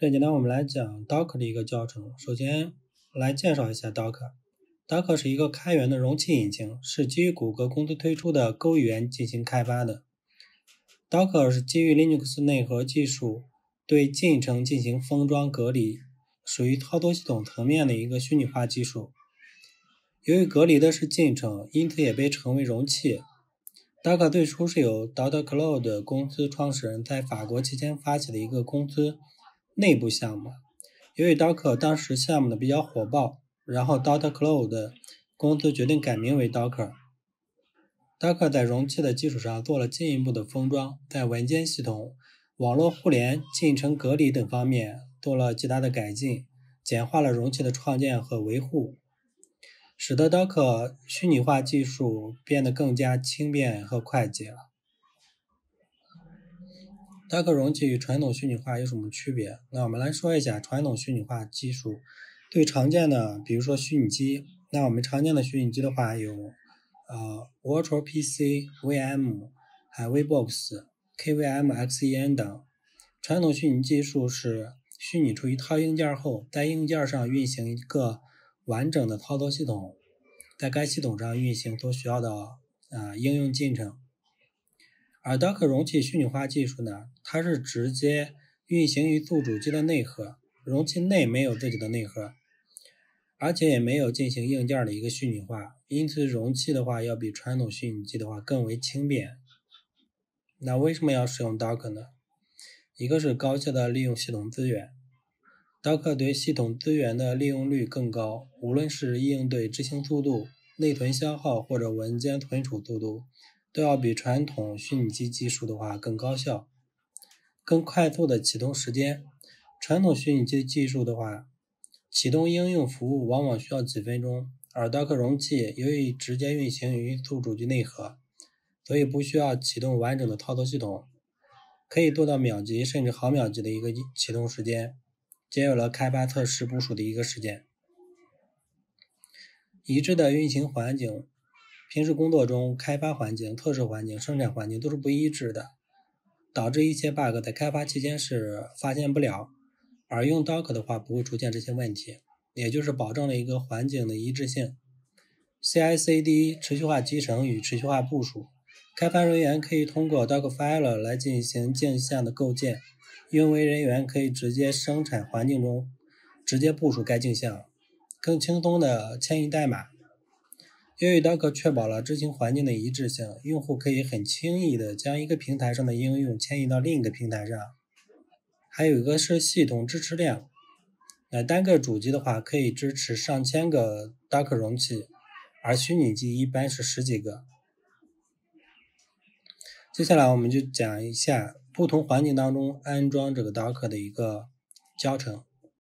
这节呢，我们来讲 Docker 的一个教程。首先来介绍一下 Docker。Docker 是一个开源的容器引擎，是基于谷歌公司推出的 Go 语言进行开发的。Docker 是基于 Linux 内核技术对进程进行封装隔离，属于操作系统层面的一个虚拟化技术。由于隔离的是进程，因此也被称为容器。Docker 最初是由 .cloud 公司创始人在法国期间发起的一个公司内部项目。由于 Docker 当时项目的比较火爆，然后 .cloud 公司决定改名为 Docker。Docker 在容器的基础上做了进一步的封装，在文件系统、网络互联、进程隔离等方面做了极大的改进，简化了容器的创建和维护，使得 Docker 虚拟化技术变得更加轻便和快捷了。Docker 容器与传统虚拟化有什么区别？那我们来说一下传统虚拟化技术对常见的，比如说虚拟机。那我们常见的虚拟机的话有Virtual PC、VM、还有 VBox、KVM、XEN 等。传统虚拟技术是虚拟出一套硬件后，在硬件上运行一个完整的操作系统，在该系统上运行所需要的应用进程。而 Docker 容器虚拟化技术呢，它是直接运行于宿主机的内核，容器内没有自己的内核，而且也没有进行硬件的一个虚拟化，因此容器的话要比传统虚拟机的话更为轻便。那为什么要使用 Docker 呢？一个是高效的利用系统资源， Docker 对系统资源的利用率更高，无论是应对执行速度、内存消耗或者文件存储速度，都要比传统虚拟机技术的话更高效。更快速的启动时间，传统虚拟机技术的话，启动应用服务往往需要几分钟，而 Docker 容器由于直接运行于宿主机内核，所以不需要启动完整的操作系统，可以做到秒级甚至毫秒级的一个启动时间，节约了开发测试部署的一个时间。一致的运行环境，平时工作中开发环境、测试环境、生产环境都是不一致的，导致一些 bug 在开发期间是发现不了，而用 Docker 的话不会出现这些问题，也就是保证了一个环境的一致性。CI/CD 持续化集成与持续化部署，开发人员可以通过 Dockerfile 来进行镜像的构建，运维人员可以直接生产环境中直接部署该镜像，更轻松的迁移代码。由于 Docker 确保了执行环境的一致性，用户可以很轻易的将一个平台上的应用迁移到另一个平台上。还有一个是系统支持量，单个主机的话可以支持上千个 Docker 容器，而虚拟机一般是10几个。接下来我们就讲一下不同环境当中安装这个 Docker 的一个教程。